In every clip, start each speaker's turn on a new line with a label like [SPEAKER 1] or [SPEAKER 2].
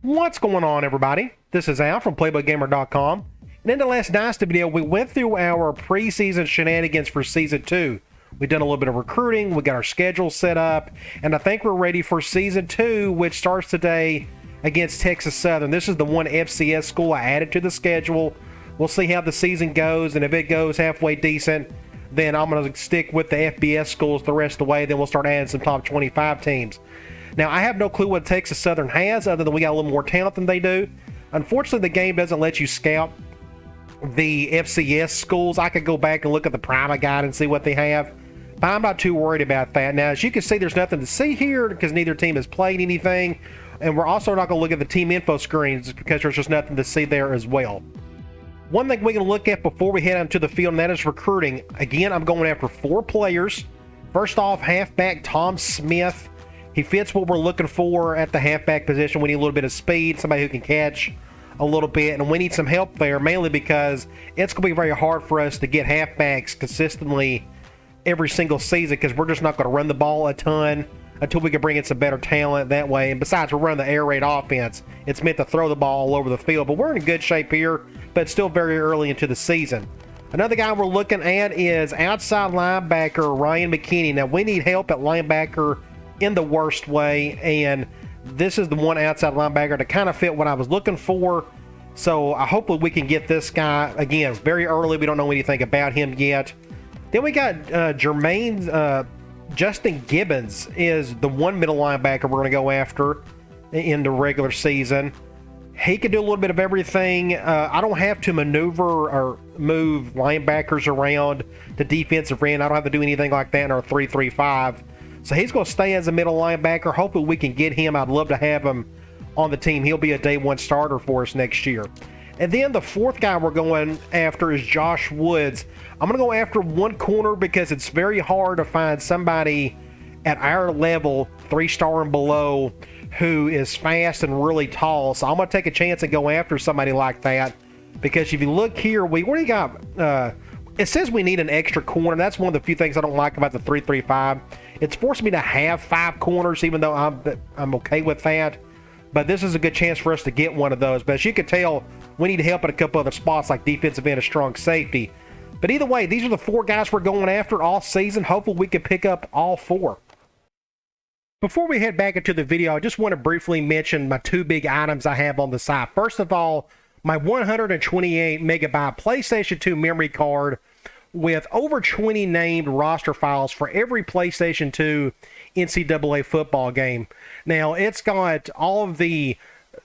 [SPEAKER 1] What's going on, everybody? This is Al from PlaybookGamer.com. And in the last Dynasty video, we went through our preseason shenanigans for Season 2. We've done a little bit of recruiting, we got our schedule set up, and I think we're ready for Season 2, which starts today against Texas Southern. This is the one FCS school I added to the schedule. We'll see how the season goes, and if it goes halfway decent, then I'm going to stick with the FBS schools the rest of the way. Then we'll start adding some top 25 teams. Now, I have no clue what Texas Southern has, other than we got a little more talent than they do. Unfortunately, the game doesn't let you scout the FCS schools. I could go back and look at the Prima guide and see what they have, but I'm not too worried about that. Now, as you can see, there's nothing to see here because neither team has played anything, and we're also not going to look at the team info screens because there's just nothing to see there as well. One thing we can look at before we head out to the field, and that is recruiting. Again, I'm going after 4 players. First off, halfback Tom Smith. He fits what we're looking for at the halfback position. We need a little bit of speed, somebody who can catch a little bit, and we need some help there, mainly because it's going to be very hard for us to get halfbacks consistently every single season because we're just not going to run the ball a ton until we can bring in some better talent that way. And besides, we're running the air raid offense. It's meant to throw the ball all over the field, but we're in good shape here, but it's still very early into the season. Another guy we're looking at is outside linebacker Ryan McKinney. Now, we need help at linebacker in the worst way, and this is the one outside linebacker to kind of fit what I was looking for. So hopefully we can get this guy. Again, very early. We don't know anything about him yet. Then we got Justin Gibbons is the one middle linebacker we're going to go after in the regular season. He can do a little bit of everything. I don't have to maneuver or move linebackers around the defensive end. I don't have to do anything like that in our 3-3-5. So he's going to stay as a middle linebacker. Hopefully we can get him. I'd love to have him on the team. He'll be a day one starter for us next year. And then the fourth guy we're going after is Josh Woods. I'm going to go after one corner because it's very hard to find somebody at our level, 3-star and below, who is fast and really tall. So I'm going to take a chance and go after somebody like that, because if you look here, we already got it says we need an extra corner. That's one of the few things I don't like about the 3-3-5. It's forced me to have 5 corners, even though I'm okay with that. But this is a good chance for us to get one of those. But as you can tell, we need help at a couple other spots like defensive end and strong safety. But either way, these are the 4 guys we're going after all season. Hopefully we can pick up all 4. Before we head back into the video, I just want to briefly mention my 2 big items I have on the side. First of all, my 128 megabyte PlayStation 2 memory card with over 20 named roster files for every PlayStation 2 NCAA football game. Now, it's got all of the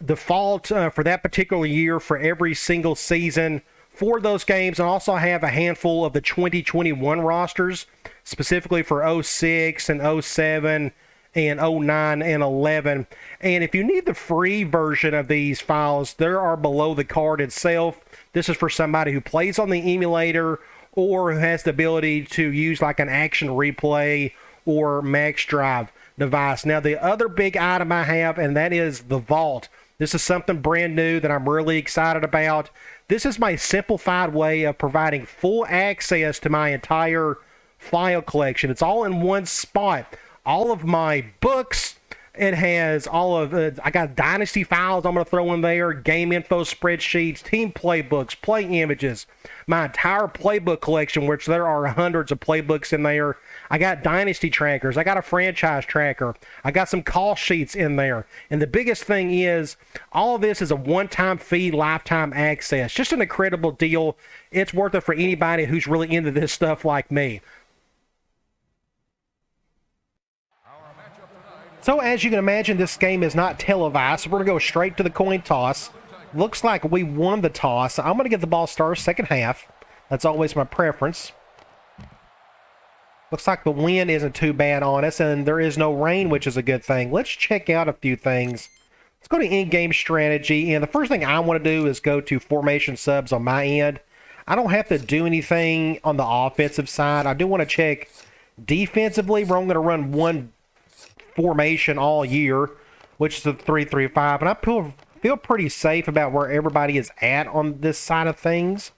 [SPEAKER 1] default for that particular year for every single season for those games, and also have a handful of the 2021 rosters, specifically for 06 and 07 and 09 and 11. And if you need the free version of these files, there are below the card itself. This is for somebody who plays on the emulator or who has the ability to use like an Action Replay or Max Drive device. Now, the other big item I have, and that is the Vault. This is something brand new that I'm really excited about. This is my simplified way of providing full access to my entire file collection. It's all in one spot. All of my books, it has all of I got Dynasty files I'm going to throw in there, game info spreadsheets, team playbooks, play images, my entire playbook collection, which there are hundreds of playbooks in there. I got Dynasty trackers, I got a franchise tracker, I got some call sheets in there. And the biggest thing is, all of this is a one-time fee, lifetime access. Just an incredible deal. It's worth it for anybody who's really into this stuff like me. So as you can imagine, this game is not televised, so we're going to go straight to the coin toss. Looks like we won the toss. I'm going to get the ball started second half. That's always my preference. Looks like the wind isn't too bad on us, and there is no rain, which is a good thing. Let's check out a few things. Let's go to in-game strategy, and the first thing I want to do is go to formation subs on my end. I don't have to do anything on the offensive side. I do want to check defensively, where I'm going to run one formation all year, which is the 3-3-5, and I feel pretty safe about where everybody is at on this side of things,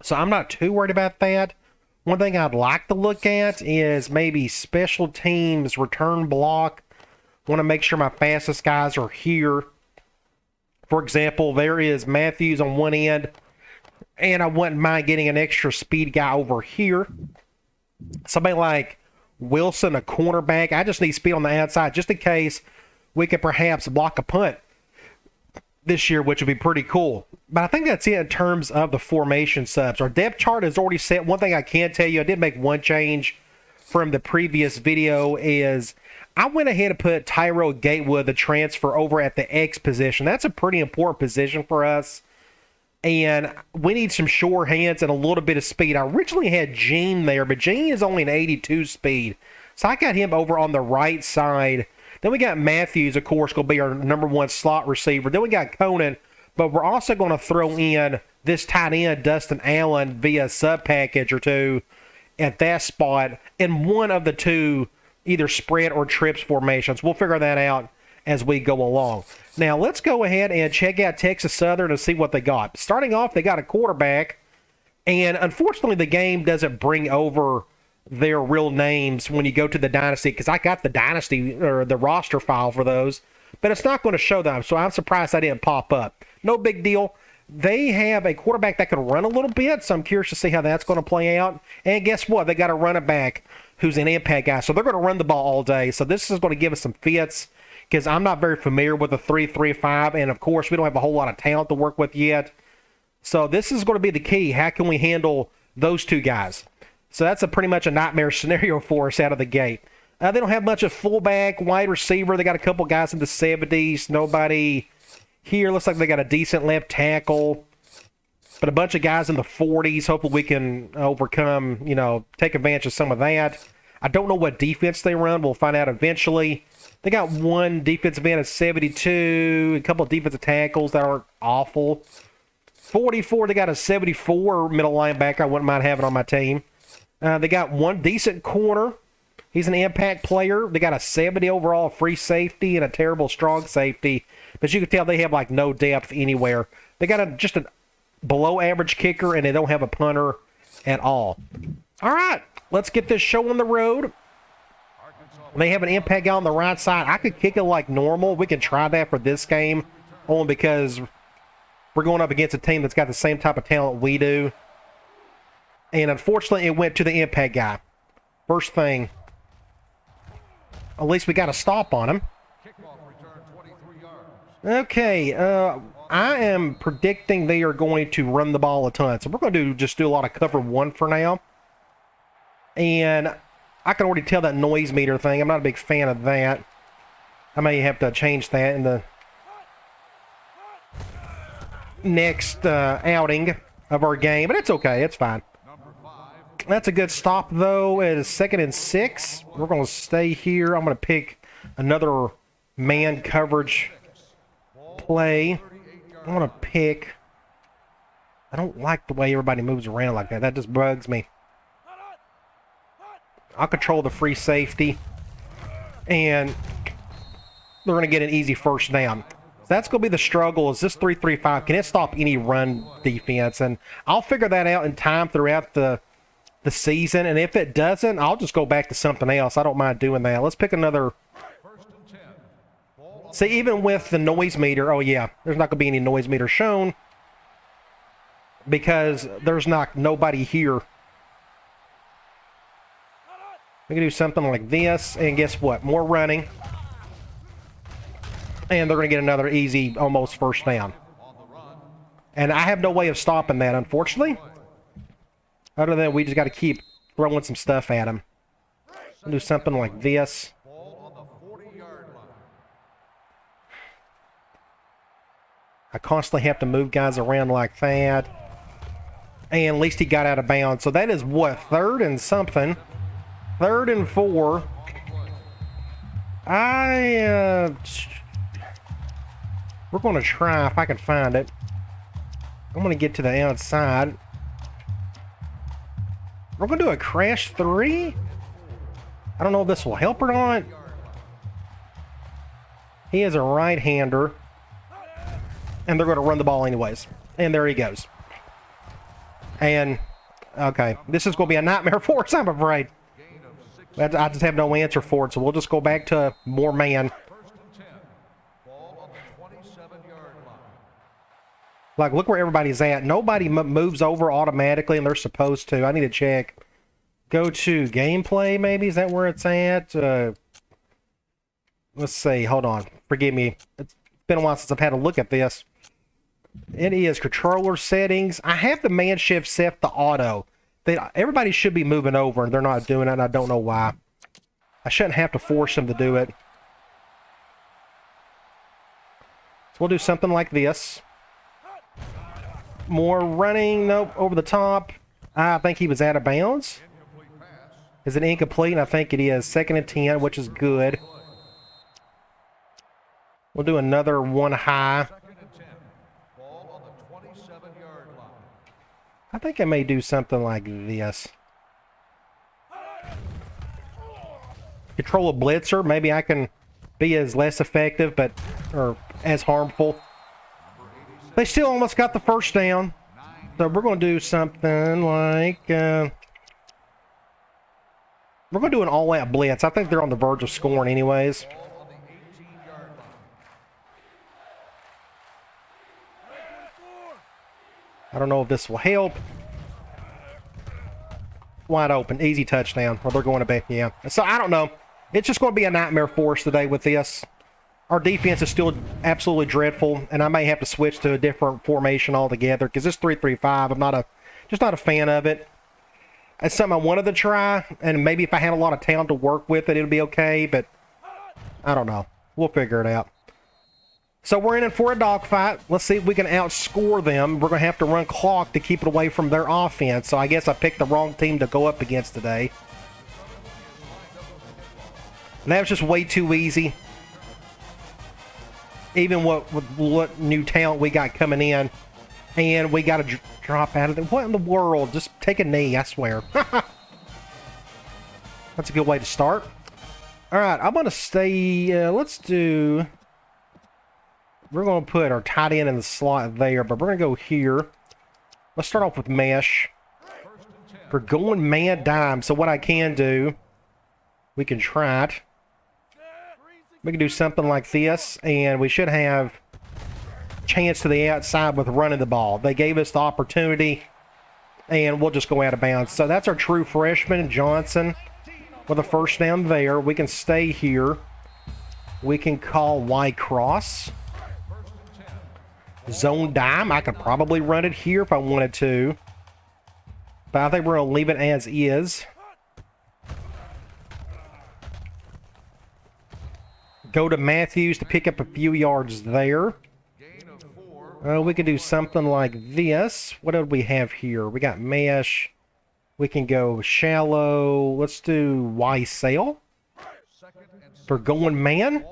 [SPEAKER 1] so I'm not too worried about that. One thing I'd like to look at is maybe special teams return block. Want to make sure my fastest guys are here. For example, there is Matthews on one end, and I wouldn't mind getting an extra speed guy over here. Somebody like Wilson, a cornerback. I just need speed on the outside just in case we could perhaps block a punt this year, which would be pretty cool. But I think that's it in terms of the formation subs. Our depth chart is already set. One thing I can tell you, I did make one change from the previous video, is I went ahead and put Tyrell Gatewood, the transfer, over at the X position. That's a pretty important position for us. And we need some sure hands and a little bit of speed. I originally had Gene there, but Gene is only an 82 speed. So I got him over on the right side. Then we got Matthews, of course, going to be our number one slot receiver. Then we got Conan, but we're also going to throw in this tight end, Dustin Allen, via sub package or two at that spot in one of the two, either spread or trips formations. We'll figure that out as we go along. Now, let's go ahead and check out Texas Southern and see what they got. Starting off, they got a quarterback, and unfortunately, the game doesn't bring over their real names when you go to the Dynasty, because I got the Dynasty or the roster file for those, but it's not going to show them, so I'm surprised I didn't pop up. No big deal. They have a quarterback that can run a little bit, so I'm curious to see how that's going to play out. And guess what? They got a running back who's an impact guy, so they're going to run the ball all day. So this is going to give us some fits, because I'm not very familiar with the 3-3-5, and of course, we don't have a whole lot of talent to work with yet. So this is going to be the key. How can we handle those two guys? So that's pretty much a nightmare scenario for us out of the gate. They don't have much of fullback, wide receiver. They got a couple guys in the 70s. Nobody here. Looks like they got a decent left tackle, but a bunch of guys in the 40s. Hopefully we can overcome, take advantage of some of that. I don't know what defense they run. We'll find out eventually. They got one defensive end at 72, a couple of defensive tackles that aren't awful. 44, they got a 74 middle linebacker. I wouldn't mind having on my team. They got one decent corner. He's an impact player. They got a 70 overall free safety and a terrible strong safety. But you can tell they have no depth anywhere. They got just a below average kicker, and they don't have a punter at all. All right, let's get this show on the road. They have an impact guy on the right side. I could kick it like normal. We can try that for this game, only because we're going up against a team that's got the same type of talent we do. And unfortunately, it went to the impact guy. First thing, at least we got a stop on him. Okay, I am predicting they are going to run the ball a ton. So we're going to just do a lot of cover one for now. And I can already tell that noise meter thing. I'm not a big fan of that. I may have to change that in the next outing of our game. But it's okay. It's fine. That's a good stop, though. It is 2nd and 6. We're going to stay here. I'm going to pick another man coverage play. I'm going to pick... I don't like the way everybody moves around like that. That just bugs me. I'll control the free safety. And they're going to get an easy first down. So that's going to be the struggle, is this 3-3-5. Can it stop any run defense? And I'll figure that out in time throughout the season, and if it doesn't, I'll just go back to something else. I don't mind doing that. Let's pick another. See, even with the noise meter, oh yeah, there's not going to be any noise meter shown because there's nobody here. We can do something like this, and guess what? More running. And they're going to get another easy, almost first down. And I have no way of stopping that, unfortunately. Other than we just got to keep throwing some stuff at him. We'll do something like this. I constantly have to move guys around like that. And at least he got out of bounds. So that is what? 3rd and something. 3rd and 4. We're going to try if I can find it. I'm going to get to the outside. We're going to do a crash 3. I don't know if this will help or not. He is a right-hander. And they're going to run the ball anyways. And there he goes. And, okay, this is going to be a nightmare for us, I'm afraid. I just have no answer for it, so we'll just go back to more man. Like, look where everybody's at. Nobody moves over automatically, and they're supposed to. I need to check. Go to gameplay, maybe? Is that where it's at? Let's see. Hold on. Forgive me. It's been a while since I've had a look at this. It is controller settings. I have the man shift set to auto. Everybody should be moving over, and they're not doing it, and I don't know why. I shouldn't have to force them to do it. So we'll do something like this. More running. Nope. Over the top. I think he was out of bounds. Is it incomplete? I think it is. 2nd and 10, which is good. We'll do another one high. I think I may do something like this. Control a blitzer. Maybe I can be as less effective, or as harmful. They still almost got the first down. So we're going to do something like... we're going to do an all-out blitz. I think they're on the verge of scoring anyways. I don't know if this will help. Wide open. Easy touchdown. Or they're going to back. Yeah. So I don't know. It's just going to be a nightmare for us today with this. Our defense is still absolutely dreadful, and I may have to switch to a different formation altogether because this 3-3-5, I'm just not a fan of it. It's something I wanted to try, and maybe if I had a lot of talent to work with it, it'd be okay, but I don't know. We'll figure it out. So we're in it for a dogfight. Let's see if we can outscore them. We're going to have to run clock to keep it away from their offense, so I guess I picked the wrong team to go up against today. And that was just way too easy. Even what new talent we got coming in. And we got to drop out of it. What in the world? Just take a knee, I swear. That's a good way to start. Alright, I'm going to stay... let's do... We're going to put our tight end in the slot there, but we're going to go here. Let's start off with mesh. We're going man dime, so what I can do... We can try it. We can do something like this, and we should have chance to the outside with running the ball. They gave us the opportunity, and we'll just go out of bounds. So that's our true freshman, Johnson, with a first down there. We can stay here. We can call Y cross. Zone dime. I could probably run it here if I wanted to, but I think we're going to leave it as is. Go to Matthews to pick up a few yards there. We can do something like this. What do we have here? We got mesh. We can go shallow. Let's do Y sail. For going man.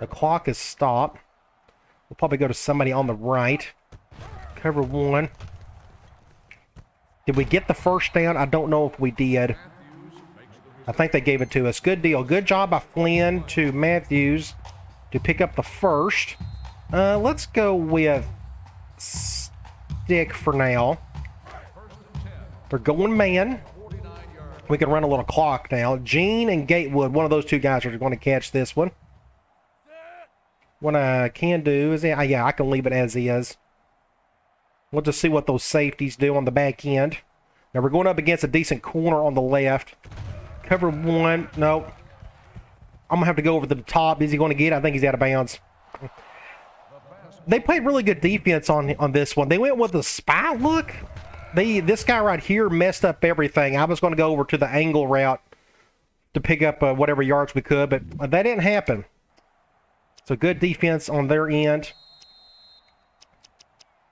[SPEAKER 1] The clock is stopped. We'll probably go to somebody on the right. Cover one. Did we get the first down? I don't know if we did. I think they gave it to us. Good deal. Good job by Flynn to Matthews to pick up the first. Let's go with stick for now. They're going man. We can run a little clock now. Gene and Gatewood, one of those two guys are going to catch this one. What I can do is, yeah, I can leave it as is. We'll just see what those safeties do on the back end. Now we're going up against a decent corner on the left. Cover one. Nope. I'm going to have to go over to the top. Is he going to get it? I think he's out of bounds. They played really good defense on this one. They went with a spy look. This guy right here messed up everything. I was going to go over to the angle route to pick up whatever yards we could, but that didn't happen. So good defense on their end.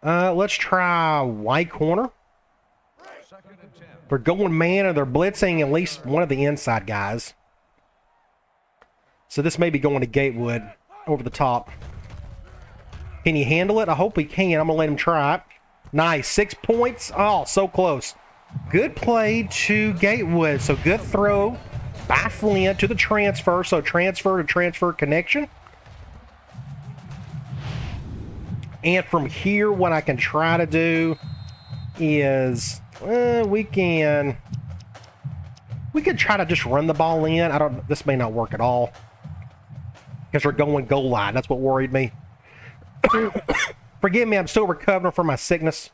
[SPEAKER 1] Let's try white corner. They're going man, and they're blitzing at least one of the inside guys. So this may be going to Gatewood over the top. Can he handle it? I hope he can. I'm going to let him try it. Nice. 6 points. Oh, so close. Good play to Gatewood. So good throw by Flynn to the transfer. So transfer to transfer connection. And from here, what I can try to do is we can try to just run the ball in. This may not work at all because we're going goal line. That's what worried me. Forgive me, I'm still recovering from my sickness.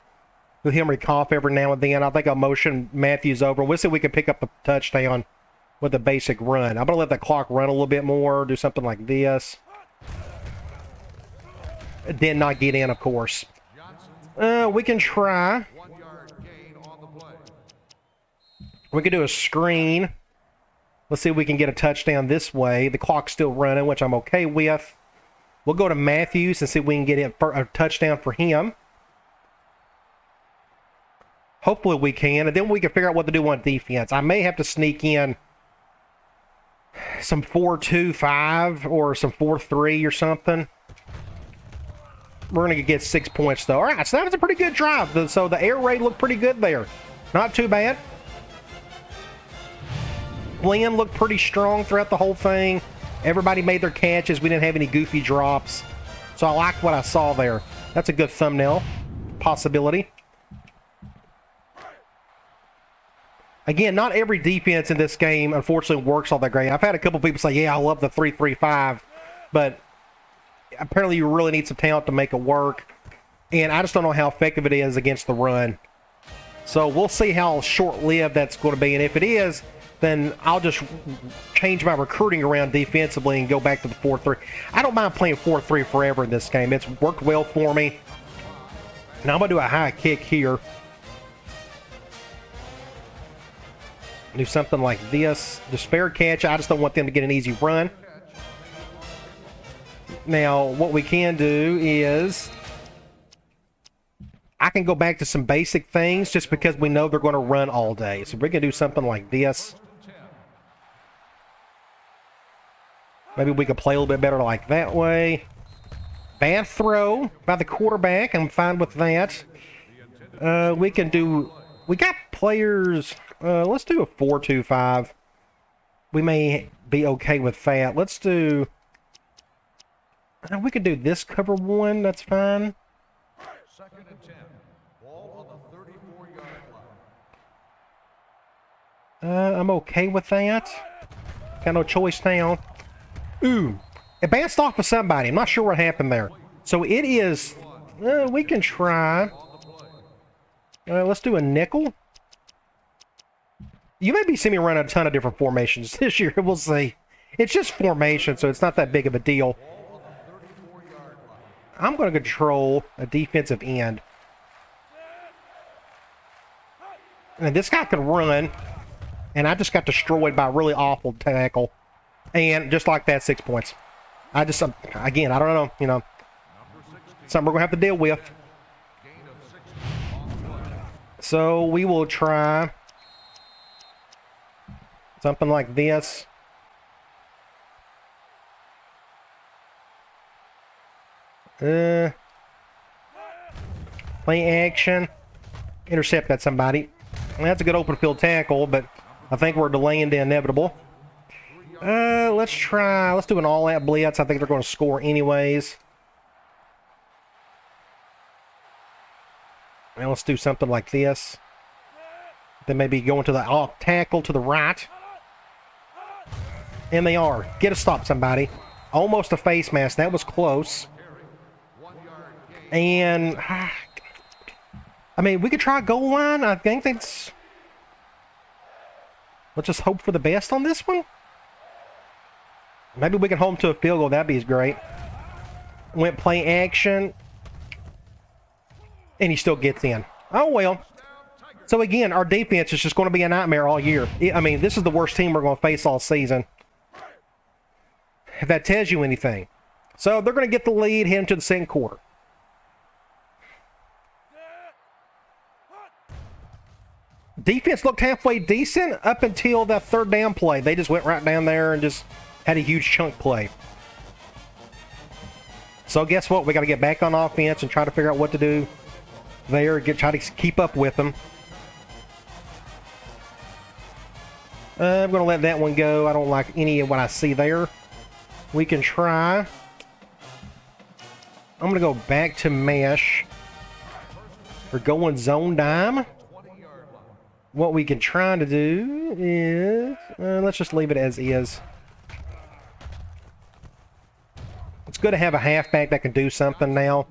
[SPEAKER 1] You'll hear me cough every now and then. I think I'll motion Matthews over. We'll see if we can pick up the touchdown with a basic run. I'm going to let the clock run a little bit more, do something like this. Did not get in, of course. We can try. We can do a screen. Let's see if we can get a touchdown this way. The clock's still running, which I'm okay with. We'll go to Matthews and see if we can get a touchdown for him. Hopefully we can, and then we can figure out what to do on defense. I may have to sneak in some 4-2-5 or some 4-3 or something. We're going to get 6 points, though. All right, so that was a pretty good drive. So the air raid looked pretty good there. Not too bad. Glenn looked pretty strong throughout the whole thing. Everybody made their catches. We didn't have any goofy drops. So I liked what I saw there. That's a good thumbnail possibility. Again, not every defense in this game, unfortunately, works all that great. I've had a couple people say, yeah, I love the 3-3-5, but apparently you really need some talent to make it work. And I just don't know how effective it is against the run. So we'll see how short-lived that's going to be. And if it is, then I'll just change my recruiting around defensively and go back to the 4-3. I don't mind playing 4-3 forever in this game. It's worked well for me. Now I'm going to do a high kick here. Do something like this. Just fair catch. I just don't want them to get an easy run. Now, what we can do is I can go back to some basic things just because we know they're going to run all day. So we're going to do something like this. Maybe we could play a little bit better like that way. Bad throw by the quarterback. I'm fine with that. We can do... We got players... let's do a 4-2-5. We may be okay with that. Let's do... we could do this cover one. That's fine. Second and 10. Ball on the 34-yard line. I'm okay with that. Got no choice now. Ooh. It bounced off of somebody. I'm not sure what happened there. So it is... we can try... let's do a nickel. You may be seeing me run a ton of different formations this year. We'll see. It's just formation, so it's not that big of a deal. I'm going to control a defensive end. And this guy can run. And I just got destroyed by a really awful tackle. And just like that, 6 points. I just, again, I don't know, you know. Something we're going to have to deal with. So we will try something like this. Play action. Intercept that somebody. That's a good open field tackle, but I think we're delaying the inevitable. Let's try. Let's do an all-out blitz. I think they're going to score anyways. And let's do something like this. Then maybe going to the off tackle to the right. And they are. Get a stop, somebody. Almost a face mask. That was close. And I mean, we could try goal line. I think that's... Let's just hope for the best on this one. Maybe we can hold him to a field goal. That'd be great. Went play action. And he still gets in. Oh, well. So, again, our defense is just going to be a nightmare all year. I mean, this is the worst team we're going to face all season. If that tells you anything. So, they're going to get the lead, head into the second quarter. Defense looked halfway decent up until that third down play. They just went right down there and just had a huge chunk play. So guess what? We got to get back on offense and try to figure out what to do there. Try to keep up with them. I'm going to let that one go. I don't like any of what I see there. We can try. I'm going to go back to mesh. We're going zone dime. What we can try to do is... let's just leave it as is. It's good to have a halfback that can do something now.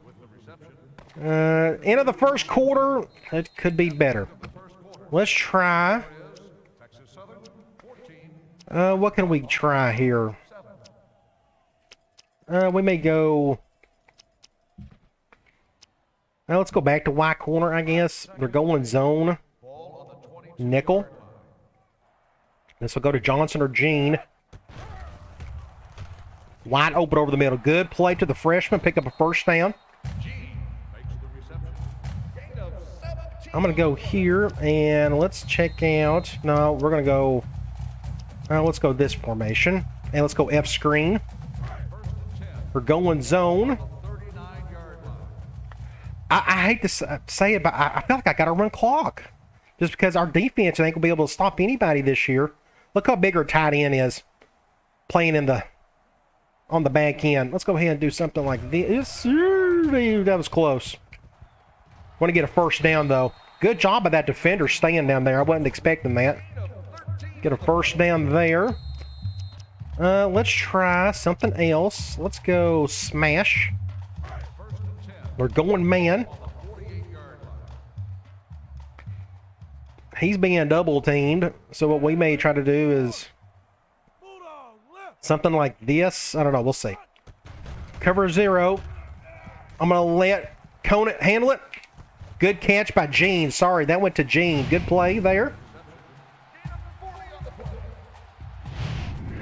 [SPEAKER 1] End of the first quarter. It could be better. Let's try. What can we try here? We may go... let's go back to Y corner, I guess. They're going zone. Nickel. This will go to Johnson or Gene. Wide open over the middle. Good play to the freshman. Pick up a first down. I'm going to go here, and let's check out... No, we're going to go... let's go this formation. And let's go F screen. We're going zone. I hate to say it, but I feel like I got to run clock. Just because our defense, I think, will be able to stop anybody this year. Look how big our tight end is playing on the back end. Let's go ahead and do something like this. That was close. Want to get a first down, though. Good job of that defender staying down there. I wasn't expecting that. Get a first down there. Let's try something else. Let's go smash. We're going man. He's being double teamed. So what we may try to do is something like this. I don't know. We'll see. Cover 0. I'm going to let Conant handle it. Good catch by Gene. Sorry, that went to Gene. Good play there.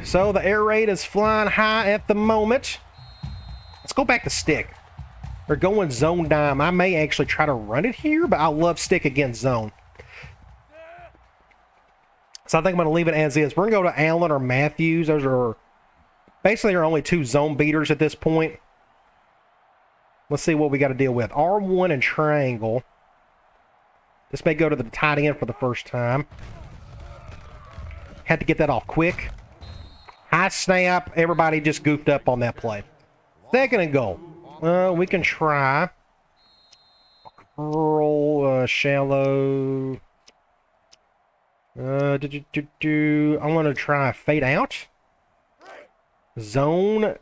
[SPEAKER 1] So the air raid is flying high at the moment. Let's go back to stick. They're going zone dime. I may actually try to run it here, but I love stick against zone. So I think I'm going to leave it as is. We're going to go to Allen or Matthews. Those are basically our only 2 zone beaters at this point. Let's see what we got to deal with. R1 and triangle. This may go to the tight end for the first time. Had to get that off quick. High snap. Everybody just goofed up on that play. Second and goal. We can try. Curl, shallow. I'm going to try fade out. Zone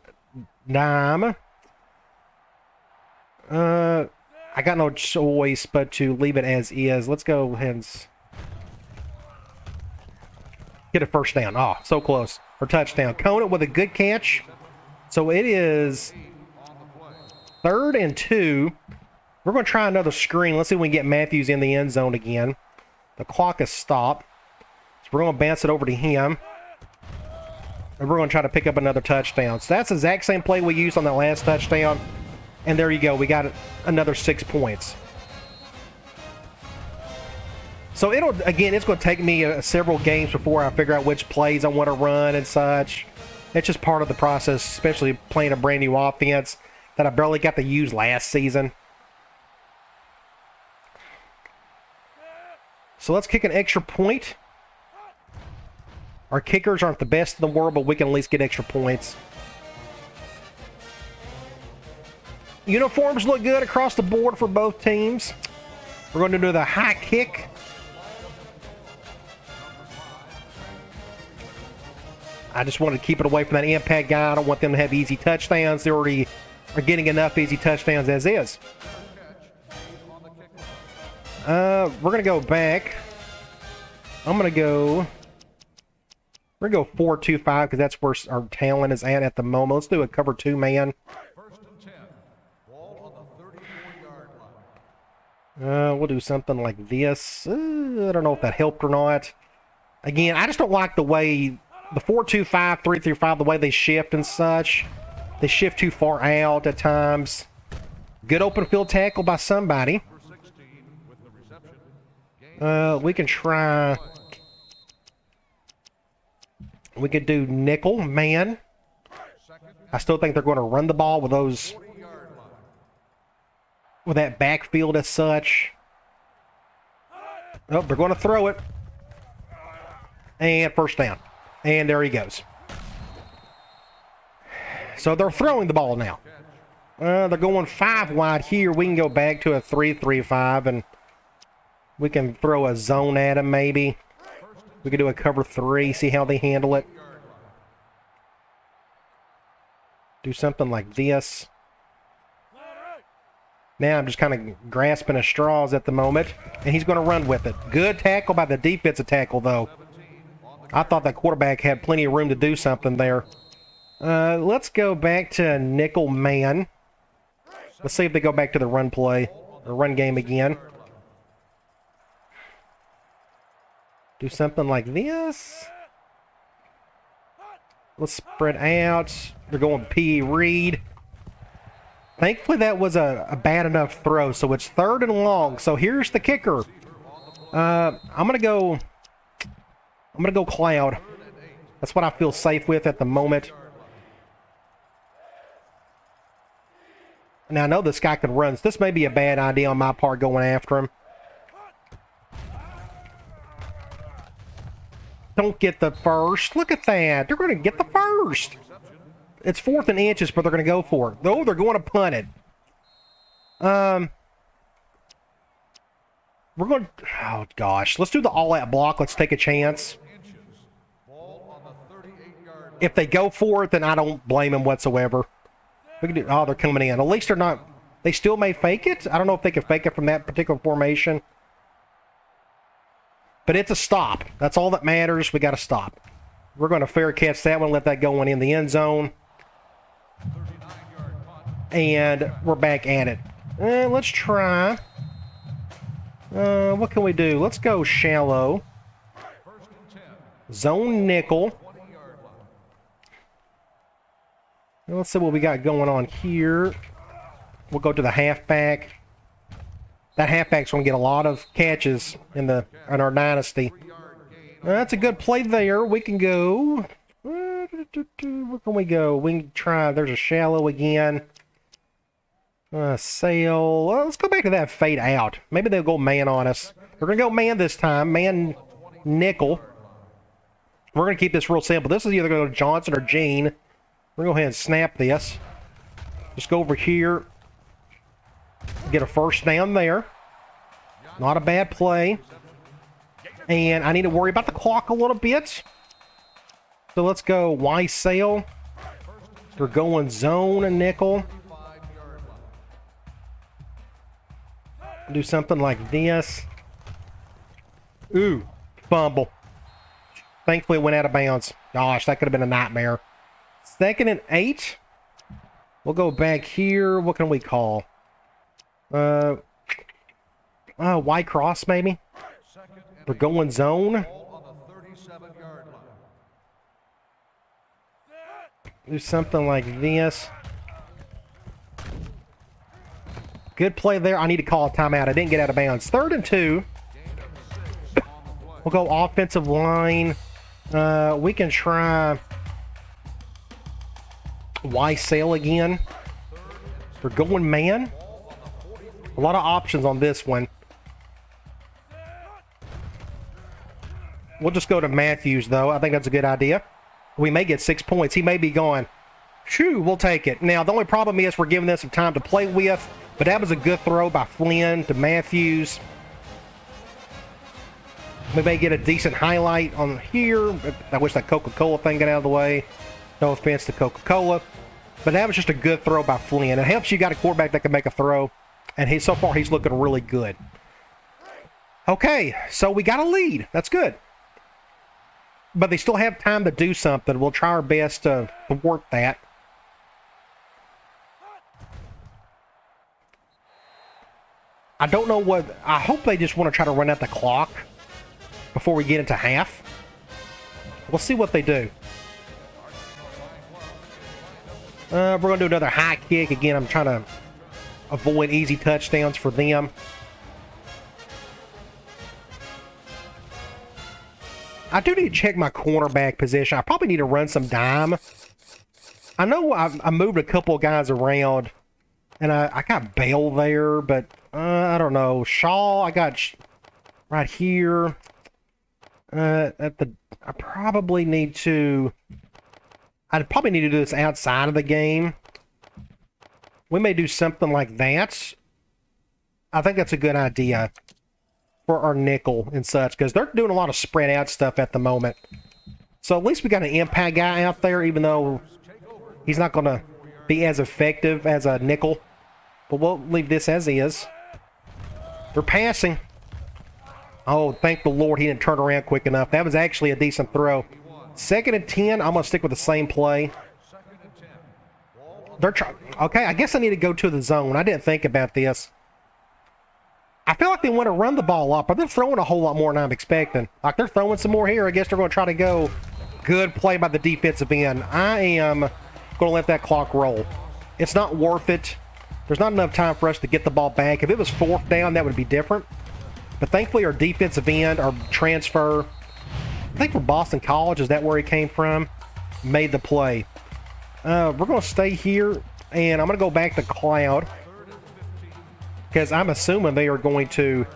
[SPEAKER 1] dime. I got no choice but to leave it as is. Let's go ahead and get a first down. Oh, so close. Or touchdown. Conant with a good catch. So it is 3rd and 2. We're going to try another screen. Let's see if we can get Matthews in the end zone again. The clock has stopped. So we're going to bounce it over to him. And we're going to try to pick up another touchdown. So that's the exact same play we used on that last touchdown. And there you go. We got another 6 points. So it's going to take me several games before I figure out which plays I want to run and such. It's just part of the process, especially playing a brand new offense that I barely got to use last season. So let's kick an extra point. Our kickers aren't the best in the world, but we can at least get extra points. Uniforms look good across the board for both teams. We're going to do the high kick. I just wanted to keep it away from that impact guy. I don't want them to have easy touchdowns. They already are getting enough easy touchdowns as is. We're going to go back. We're going to go 4-2-5 because that's where our talent is at the moment. Let's do a cover 2 man. We'll do something like this. I don't know if that helped or not. Again, I just don't like the way the 4-2-5, 3-3-5, the way they shift and such. They shift too far out at times. Good open field tackle by somebody. We can try. We could do nickel, man. I still think they're going to run the ball with those, with that backfield as such. Oh, they're going to throw it. And first down. And there he goes. So they're throwing the ball now. They're going 5 wide here. We can go back to a 3-3-5 and we can throw a zone at him maybe. We could do a cover 3, see how they handle it. Do something like this. Now I'm just kind of grasping at straws at the moment, and he's going to run with it. Good tackle by the defensive tackle, though. I thought that quarterback had plenty of room to do something there. Let's go back to nickel man. Let's see if they go back to the run play, or run game again. Do something like this. Let's spread out. They're going P. Reed. Thankfully, that was a bad enough throw, so it's 3rd and long. So here's the kicker. I'm gonna go Cloud. That's what I feel safe with at the moment. Now I know this guy can run. So this may be a bad idea on my part going after him. Don't get the first. Look at that. They're going to get the first. It's 4th and inches, but they're going to go for it. Though they're going to punt it. We're going to... Oh, gosh. Let's do the all-out block. Let's take a chance. If they go for it, then I don't blame them whatsoever. We can do... Oh, they're coming in. At least they're not... They still may fake it. I don't know if they can fake it from that particular formation. But it's a stop. That's all that matters. We got to stop. We're going to fair catch that one, let that go in the end zone. And we're back at it. Let's try. What can we do? Let's go shallow. Zone nickel. Let's see what we got going on here. We'll go to the halfback. That halfback's going to get a lot of catches in our Dynasty. That's a good play there. We can go... Where can we go? We can try... There's a shallow again. Sail. Let's go back to that fade out. Maybe they'll go man on us. We're going to go man this time. Man nickel. We're going to keep this real simple. This is either going to go Johnson or Gene. We're going to go ahead and snap this. Just go over here. Get a first down there. Not a bad play. And I need to worry about the clock a little bit. So let's go Y sail. We're going zone and nickel. Do something like this. Ooh, fumble. Thankfully it went out of bounds. Gosh, that could have been a nightmare. 2nd and 8. We'll go back here. What can we call? Y cross maybe. We're going zone. Do something like this. Good play there. I need to call a timeout. I didn't get out of bounds. 3rd and 2. We'll go offensive line. We can try Y sail again. We're going man. A lot of options on this one. We'll just go to Matthews, though. I think that's a good idea. We may get 6 points. He may be gone. Shoo, we'll take it. Now, the only problem is we're giving them some time to play with, but that was a good throw by Flynn to Matthews. We may get a decent highlight on here. I wish that Coca-Cola thing got out of the way. No offense to Coca-Cola. But that was just a good throw by Flynn. It helps you got a quarterback that can make a throw. And so far, he's looking really good. Okay, so we got a lead. That's good. But they still have time to do something. We'll try our best to thwart that. I don't know what... I hope they just want to try to run out the clock before we get into half. We'll see what they do. We're going to do another high kick. Again, I'm trying to avoid easy touchdowns for them. I do need to check my cornerback position. I probably need to run some dime. I know I moved a couple of guys around, and I got Bale there, but I don't know. Shaw, I got right here. I probably need to... I'd probably need to do this outside of the game. We may do something like that. I think that's a good idea for our nickel and such, because they're doing a lot of spread out stuff at the moment. So at least we got an impact guy out there, even though he's not going to be as effective as a nickel. but we'll leave this as is. They're passing. Oh, thank the Lord he didn't turn around quick enough. That was actually a decent throw. 2nd and 10. I'm going to stick with the same play. They're okay, I guess I need to go to the zone. I didn't think about this. I feel like they want to run the ball up, but they're throwing a whole lot more than I'm expecting. Like, they're throwing some more here. I guess they're going to try to go. Good play by the defensive end. I am going to let that clock roll. It's not worth it. There's not enough time for us to get the ball back. If it was 4th down, that would be different. But thankfully, our defensive end, our transfer, I think from Boston College, is that where he came from, made the play. We're going to stay here, and I'm going to go back to Cloud because I'm assuming they are going to.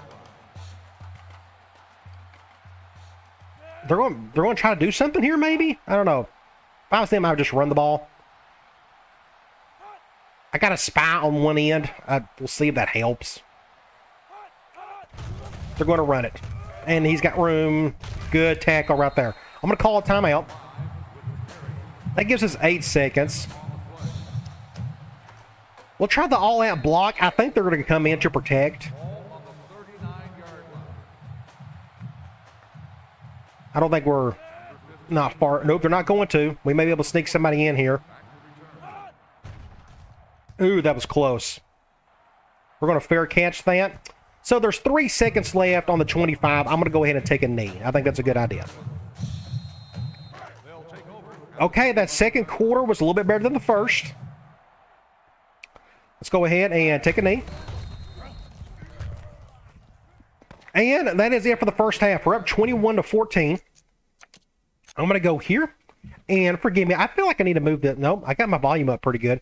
[SPEAKER 1] They're going to try to do something here, maybe? I don't know. If I was them, I would just run the ball. I got a spy on one end. We'll see if that helps. They're going to run it. And he's got room. Good tackle right there. I'm going to call a timeout. That gives us 8 seconds. We'll try the all-out block. I think they're going to come in to protect. I don't think we're not far. Nope, they're not going to. We may be able to sneak somebody in here. Ooh, that was close. We're going to fair catch that. So there's 3 seconds left on the 25. I'm going to go ahead and take a knee. I think that's a good idea. Okay, that second quarter was a little bit better than the first. Let's go ahead and take a knee. And that is it for the first half. We're up 21-14. I'm going to go here. And forgive me, I feel like I need to move that. No, I got my volume up pretty good.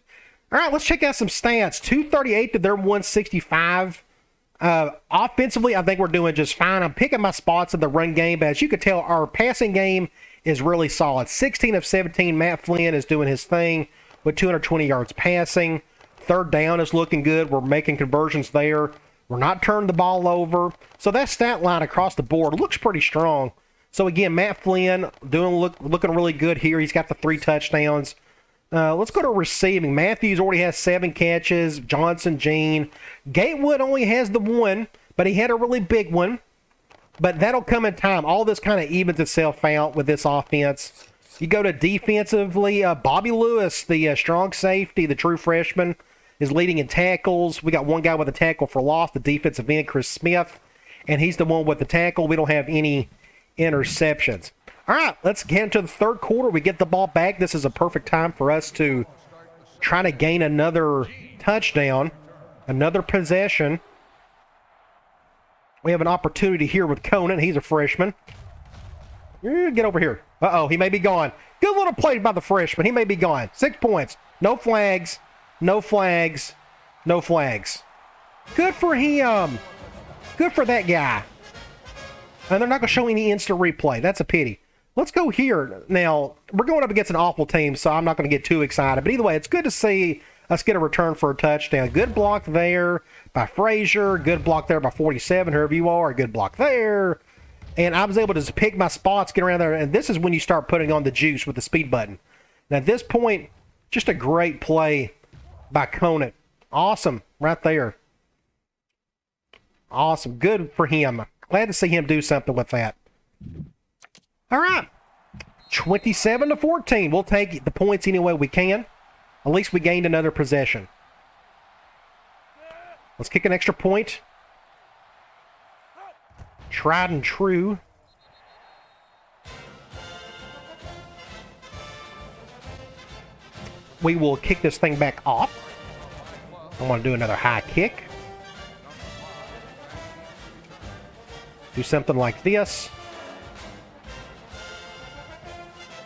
[SPEAKER 1] All right, let's check out some stats. 238 to their 165. Offensively, I think we're doing just fine. I'm picking my spots in the run game, but as you can tell, our passing game is really solid. 16 of 17, Matt Flynn is doing his thing with 220 yards passing. 3rd down is looking good. We're making conversions there. We're not turning the ball over. So that stat line across the board looks pretty strong. So again, Matt Flynn looking really good here. He's got the 3 touchdowns. Let's go to receiving. Matthews already has 7 catches. Johnson, Gene. Gatewood only has the 1, but he had a really big one. But that'll come in time. All this kind of evens itself out with this offense. You go to defensively, Bobby Lewis, the strong safety, the true freshman, is leading in tackles. We got one guy with a tackle for loss, the defensive end, Chris Smith, and he's the one with the tackle. We don't have any interceptions. All right, let's get into the 3rd quarter. We get the ball back. This is a perfect time for us to try to gain another touchdown, another possession. We have an opportunity here with Conan. He's a freshman. Get over here. Uh-oh, he may be gone. Good little play by the freshman. He may be gone. 6 points. No flags. No flags. No flags. Good for him. Good for that guy. And they're not going to show any instant replay. That's a pity. Let's go here. Now, we're going up against an awful team, so I'm not going to get too excited. But either way, it's good to see us get a return for a touchdown. Good block there by Frazier. Good block there by 47, whoever you are. Good block there. And I was able to just pick my spots, get around there. And this is when you start putting on the juice with the speed button. Now, at this point, just a great play by Conant. Awesome. Right there. Awesome. Good for him. Glad to see him do something with that. All right. 27-14. We'll take the points any way we can. At least we gained another possession. Let's kick an extra point. Tried and true. We will kick this thing back off. I want to do another high kick. Do something like this.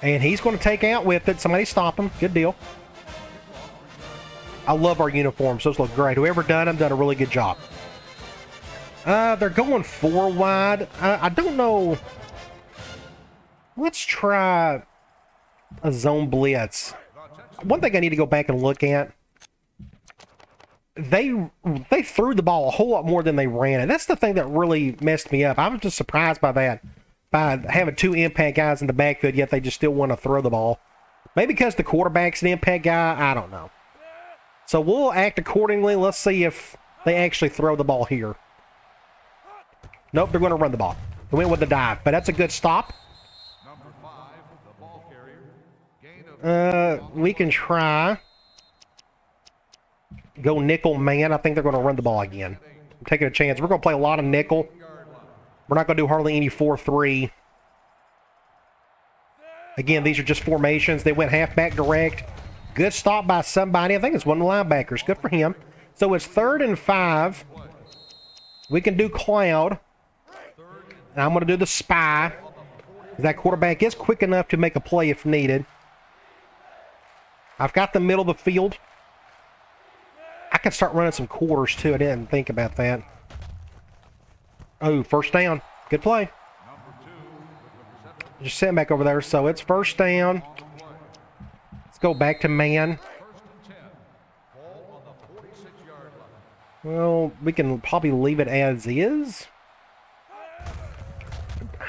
[SPEAKER 1] And he's going to take out with it. Somebody stop him. Good deal. I love our uniforms. Those look great. Whoever done them done a really good job. They're going 4 wide. I don't know. Let's try a zone blitz. One thing I need to go back and look at. They threw the ball a whole lot more than they ran it. That's the thing that really messed me up. I was just surprised by that. By having 2 impact guys in the backfield, yet they just still want to throw the ball. Maybe because the quarterback's an impact guy. I don't know. So we'll act accordingly. Let's see if they actually throw the ball here. Nope, they're going to run the ball. They went with the dive, but that's a good stop. We can try. Go nickel man. I think they're going to run the ball again. I'm taking a chance. We're going to play a lot of nickel. We're not going to do hardly any 4-3. Again, these are just formations. They went halfback direct. Good stop by somebody. I think it's one of the linebackers. Good for him. So it's 3rd and 5. We can do cloud. And I'm going to do the spy. That quarterback is quick enough to make a play if needed. I've got the middle of the field. I can start running some quarters too. I didn't think about that. Oh, first down. Good play. Just sitting back over there. So it's first down. Let's go back to man. Well, we can probably leave it as is.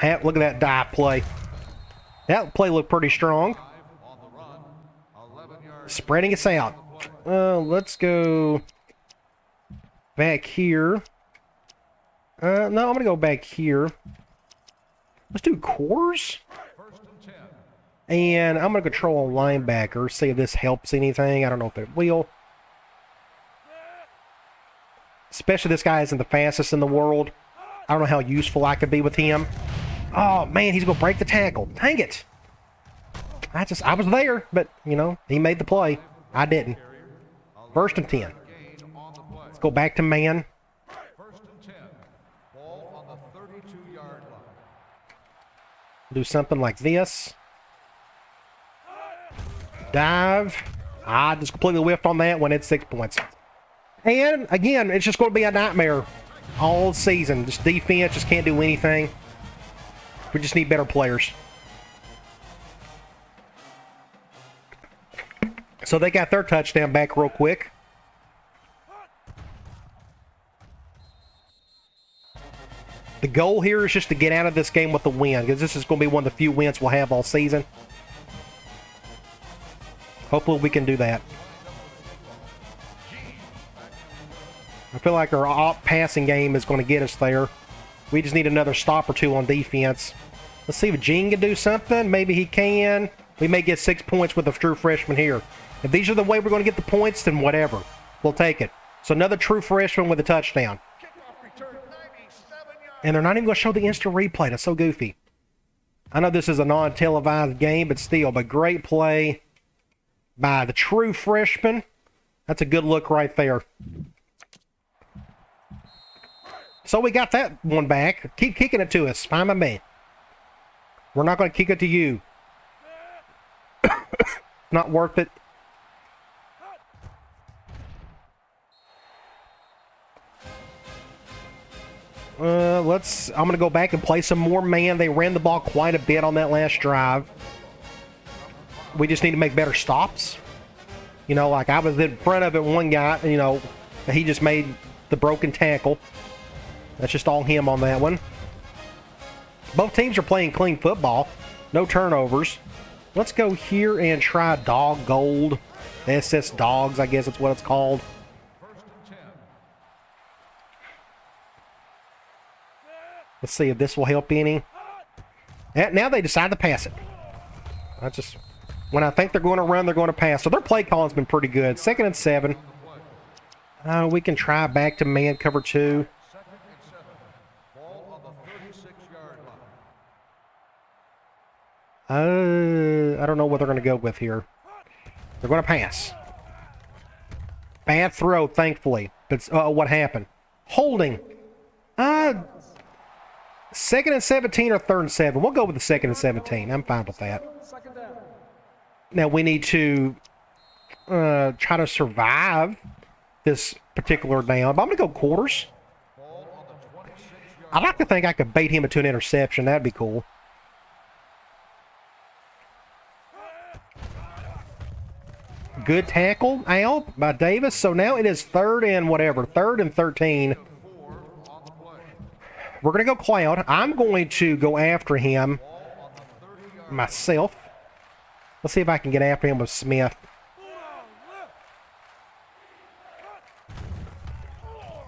[SPEAKER 1] Look at that dive play. That play looked pretty strong. Spreading us out. Let's go back here. No, I'm going to go back here. Let's do quarters. And I'm going to control a linebacker. See if this helps anything. I don't know if it will. Especially this guy isn't the fastest in the world. I don't know how useful I could be with him. Oh, man, he's going to break the tackle. Dang it. I was there, but, you know, he made the play. I didn't. 1st and 10. Let's go back to man. Do something like this. Dive. I just completely whiffed on that one. It's 6 points. And, again, it's just going to be a nightmare all season. This defense just can't do anything. We just need better players. So they got their touchdown back real quick. The goal here is just to get out of this game with a win, because this is going to be one of the few wins we'll have all season. Hopefully we can do that. I feel like our passing game is going to get us there. We just need another stop or two on defense. Let's see if Gene can do something. Maybe he can. We may get 6 points with a true freshman here. If these are the way we're going to get the points, then whatever. We'll take it. So another true freshman with a touchdown. And they're not even going to show the instant replay. That's so goofy. I know this is a non-televised game, but still, but great play by the true freshman. That's a good look right there. So we got that one back. Keep kicking it to us. Fine by me. We're not going to kick it to you. Not worth it. I'm going to go back and play some more man. They ran the ball quite a bit on that last drive. We just need to make better stops. You know, like I was in front of it, one guy, you know, he just made the broken tackle. That's just all him on that one. Both teams are playing clean football. No turnovers. Let's go here and try Dog Gold. SS Dogs, I guess that's what it's called. Let's see if this will help any. Now they decide to pass it. When I think they're going to run, they're going to pass. So their play calling's been pretty good. 2nd and 7. We can try back to man cover 2. I don't know what they're going to go with here. They're going to pass. Bad throw, thankfully. But what happened? Holding. 2nd and 17 or 3rd and 7. We'll go with the 2nd and 17. I'm fine with that. Now we need to try to survive this particular down. But I'm going to go quarters. I'd like to think I could bait him into an interception. That'd be cool. Good tackle, Al, by Davis. So now it is 3rd and whatever. 3rd and 13. We're going to go Cloud. I'm going to go after him myself. Let's see if I can get after him with Smith.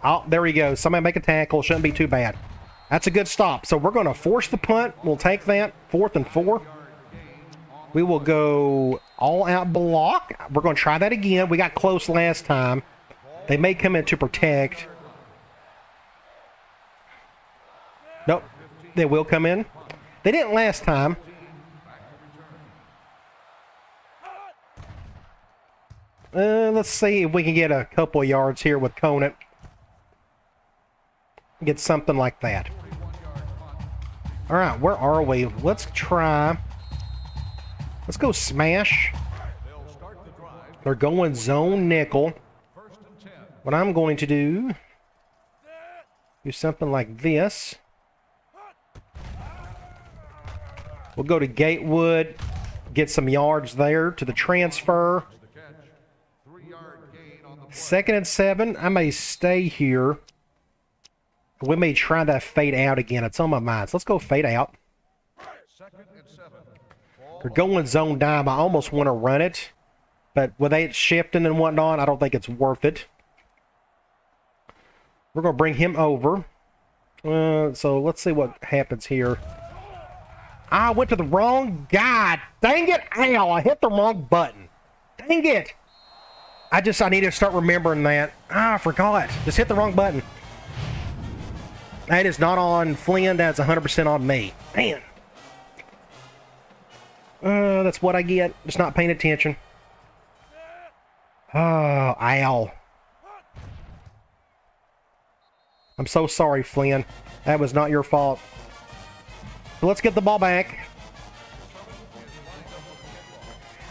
[SPEAKER 1] Oh, there we go. Somebody make a tackle. Shouldn't be too bad. That's a good stop. So we're going to force the punt. We'll take that. 4th and 4. We will go all out block. We're going to try that again. We got close last time. They may come in to protect. Nope. They will come in. They didn't last time. Let's see if we can get a couple of yards here with Conant. Get something like that. All right, where are we? Let's try. Let's go smash. They're going zone nickel. What I'm going to do something like this. We'll go to Gatewood, get some yards there to the transfer. 2nd and 7. I may stay here. We may try that fade out again. It's on my mind. So let's go fade out. They're going zone dime. I almost want to run it. But with it shifting and whatnot, I don't think it's worth it. We're going to bring him over. So let's see what happens here. I went to the wrong guy. Dang it. Ow, I hit the wrong button. Dang it. I need to start remembering that. I forgot. Just hit the wrong button. That is not on Flynn. That's 100% on me. Man. That's what I get. Just not paying attention. Oh, ow. I'm so sorry, Flynn. That was not your fault. So let's get the ball back.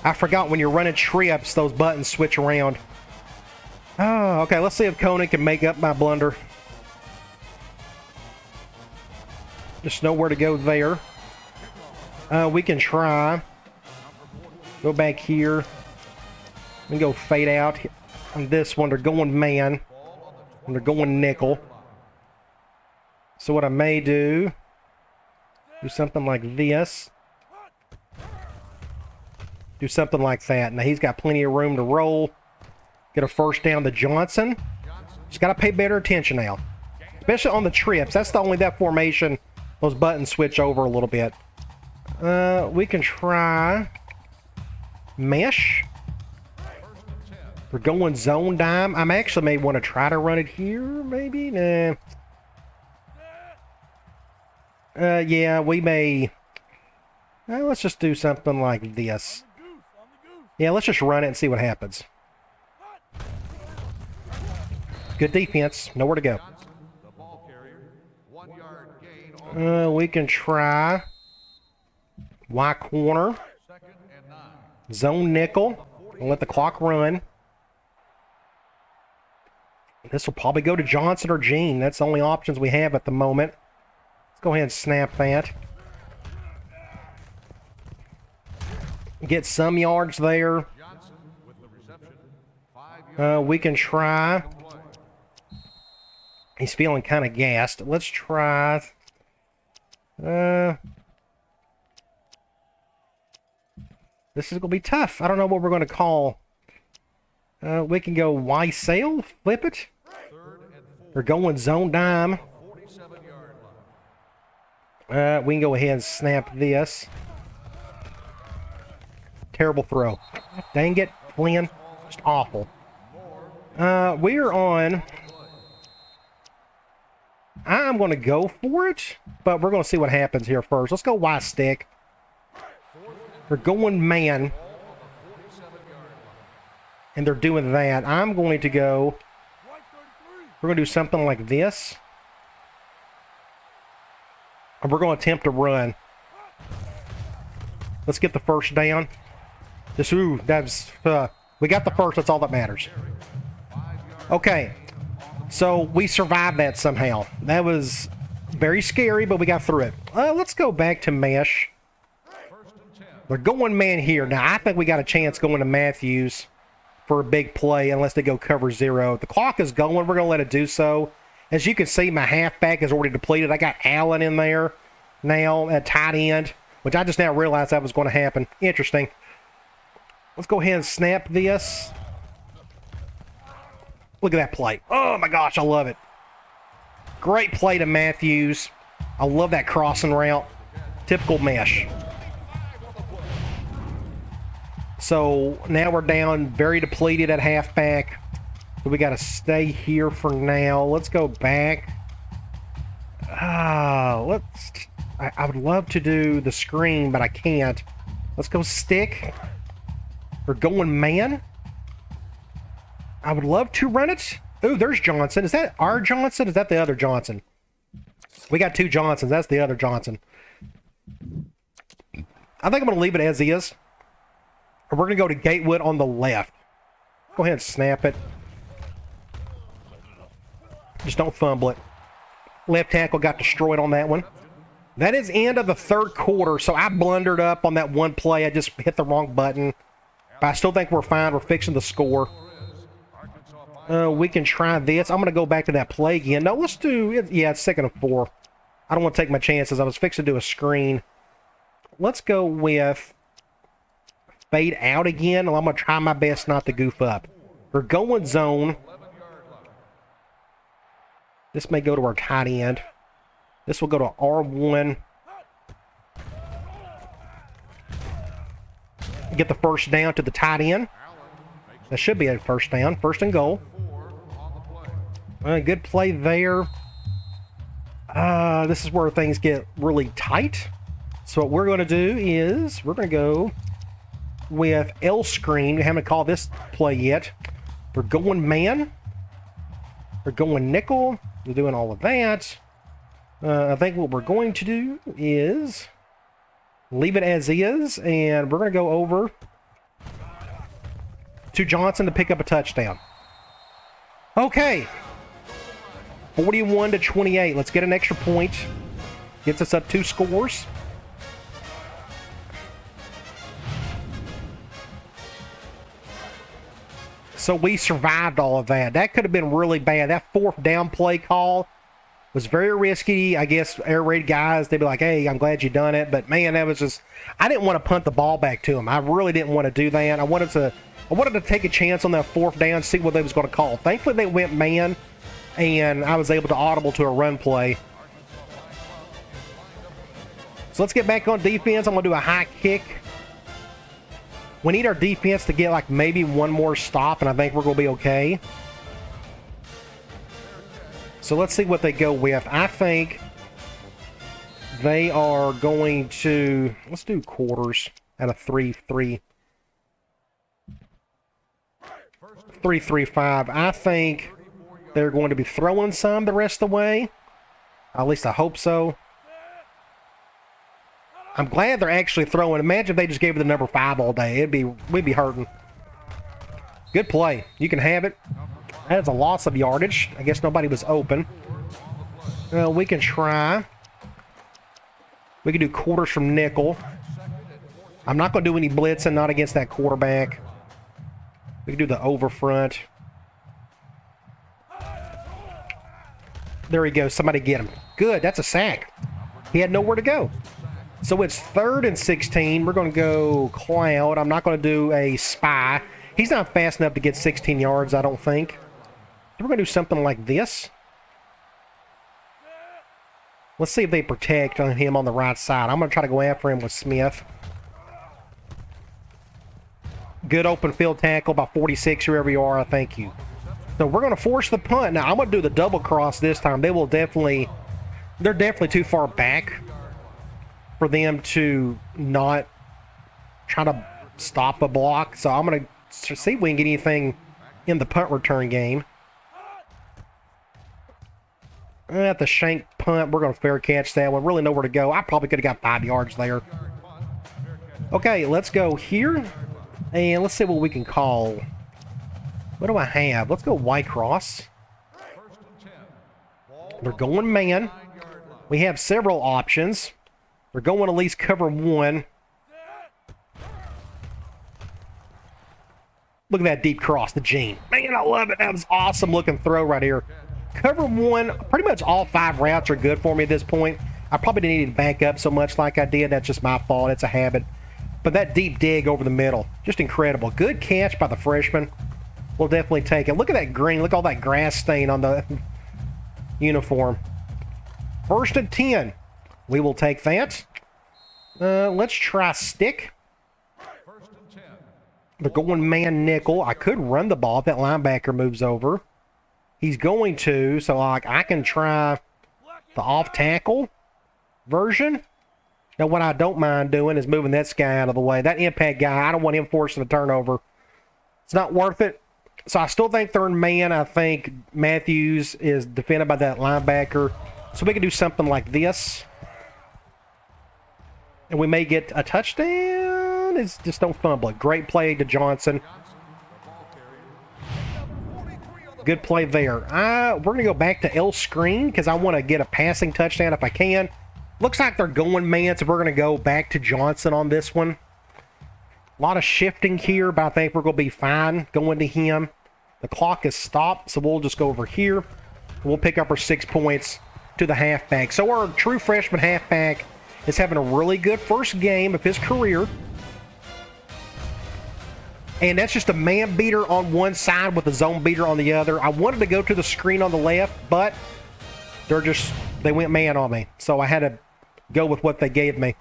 [SPEAKER 1] I forgot when you're running trips, those buttons switch around. Oh, okay. Let's see if Conant can make up my blunder. Just know where to go there. We can try. Go back here. We go fade out. On this one, they're going man. And they're going nickel. So what I may do something like this. Do something like that. Now he's got plenty of room to roll. Get a first down to Johnson. Just got to pay better attention now. Especially on the trips. That's the only that formation. Those buttons switch over a little bit. We can try mesh. We're going zone dime. I'm actually may want to try to run it here, maybe? Nah. Yeah, we may. Let's just do something like this. Yeah, let's just run it and see what happens. Good defense. Nowhere to go. We can try Y corner. Zone nickel. We'll let the clock run. This will probably go to Johnson or Gene. That's the only options we have at the moment. Let's go ahead and snap that. Get some yards there. We can try. He's feeling kind of gassed. Let's try. This is going to be tough. I don't know what we're going to call. We can go Y sail, flip it. We're going zone dime. We can go ahead and snap this. Terrible throw. Dang it, Flynn. Just awful. We're on. I'm going to go for it, but we're going to see what happens here first. Let's go Y stick. They're going man. And they're doing that. I'm going to go. We're going to do something like this. And we're going to attempt to run. Let's get the first down. Just, that's, we got the first. That's all that matters. Okay. So we survived that somehow. That was very scary, but we got through it. Let's go back to mesh. They're going man here. Now, I think we got a chance going to Matthews for a big play unless they go cover zero. The clock is going. We're going to let it do so. As you can see, my halfback is already depleted. I got Allen in there now at tight end, which I just now realized that was going to happen. Interesting. Let's go ahead and snap this. Look at that play. Oh my gosh, I love it. Great play to Matthews. I love that crossing route. Typical mesh. So now we're down, very depleted at halfback. So we got to stay here for now. Let's go back. I would love to do the screen, but I can't. Let's go stick. We're going man. I would love to run it. Ooh, there's Johnson. Is that our Johnson? Is that the other Johnson? We got two Johnsons. That's the other Johnson. I think I'm going to leave it as is. And we're going to go to Gatewood on the left. Go ahead and snap it. Just don't fumble it. Left tackle got destroyed on that one. That is end of the third quarter, so I blundered up on that one play. I just hit the wrong button. But I still think we're fine. We're fixing the score. We can try this. I'm going to go back to that play again. No, let's do it. Yeah, it's 2nd and 4. I don't want to take my chances. I was fixing to do a screen. Let's go with fade out again. I'm going to try my best not to goof up. We're going zone. This may go to our tight end. This will go to R1. Get the first down to the tight end. That should be a first down. 1st and goal. Good play there. This is where things get really tight. So what we're going to do is we're going to go with L screen. We haven't called this play yet. We're going man. We're going nickel. We're doing all of that. I think what we're going to do is leave it as is, and we're going to go over to Johnson to pick up a touchdown. Okay. 41-28. Let's get an extra point. Gets us up 2 scores. So we survived all of that. That could have been really bad. That 4th down play call was very risky. I guess air raid guys, they'd be like, hey, I'm glad you done it. But man, that was just, I didn't want to punt the ball back to him. I really didn't want to do that. I wanted to take a chance on that 4th down, see what they was going to call. Thankfully, they went man, and I was able to audible to a run play. So let's get back on defense. I'm going to do a high kick. We need our defense to get like maybe one more stop, and I think we're going to be okay. So let's see what they go with. I think they are going to, let's do quarters out of 3-3. 3-3-5. I think they're going to be throwing some the rest of the way. At least I hope so. I'm glad they're actually throwing. Imagine if they just gave it the number 5 all day. We'd be hurting. Good play. You can have it. That's a loss of yardage. I guess nobody was open. We can try. We can do quarters from nickel. I'm not going to do any blitzing, not against that quarterback. We can do the over front. There he goes. Somebody get him. Good. That's a sack. He had nowhere to go. So it's 3rd and 16. We're going to go Cloud. I'm not going to do a spy. He's not fast enough to get 16 yards, I don't think. So we're going to do something like this. Let's see if they protect on him on the right side. I'm going to try to go after him with Smith. Good open field tackle by 46, whoever you are. Thank you. So we're going to force the punt. Now, I'm going to do the double cross this time. They're definitely too far back for them to not try to stop a block. So I'm going to see if we can get anything in the punt return game. At the shank punt, we're going to fair catch that one. Really nowhere to go. I probably could have got 5 yards there. Okay, let's go here. And let's see what we can call. What do I have? Let's go white cross. They're going man. We have several options. We're going at least cover 1. Look at that deep cross, the Gene. Man, I love it. That was awesome looking throw right here. Cover 1, pretty much all 5 routes are good for me at this point. I probably didn't need to back up so much like I did. That's just my fault. It's a habit. But that deep dig over the middle, just incredible. Good catch by the freshman. we'll definitely take it. Look at that green. Look at all that grass stain on the uniform. 1st and 10. We will take that. Let's try stick. They're going man nickel. I could run the ball if that linebacker moves over. He's going to, so like I can try the off tackle version. Now what I don't mind doing is moving that guy out of the way. That impact guy, I don't want him forcing a turnover. It's not worth it. So I still think 3rd and man. I think Matthews is defended by that linebacker. So we can do something like this. And we may get a touchdown. It's just don't fumble it. Great play to Johnson. Good play there. We're going to go back to L screen because I want to get a passing touchdown if I can. Looks like they're going man, so we're going to go back to Johnson on this one. A lot of shifting here, but I think we're going to be fine going to him. The clock is stopped, so we'll just go over here. We'll pick up our 6 points to the halfback. So our true freshman halfback is having a really good first game of his career. And that's just a man beater on one side with a zone beater on the other. I wanted to go to the screen on the left, but they went man on me. So I had to go with what they gave me.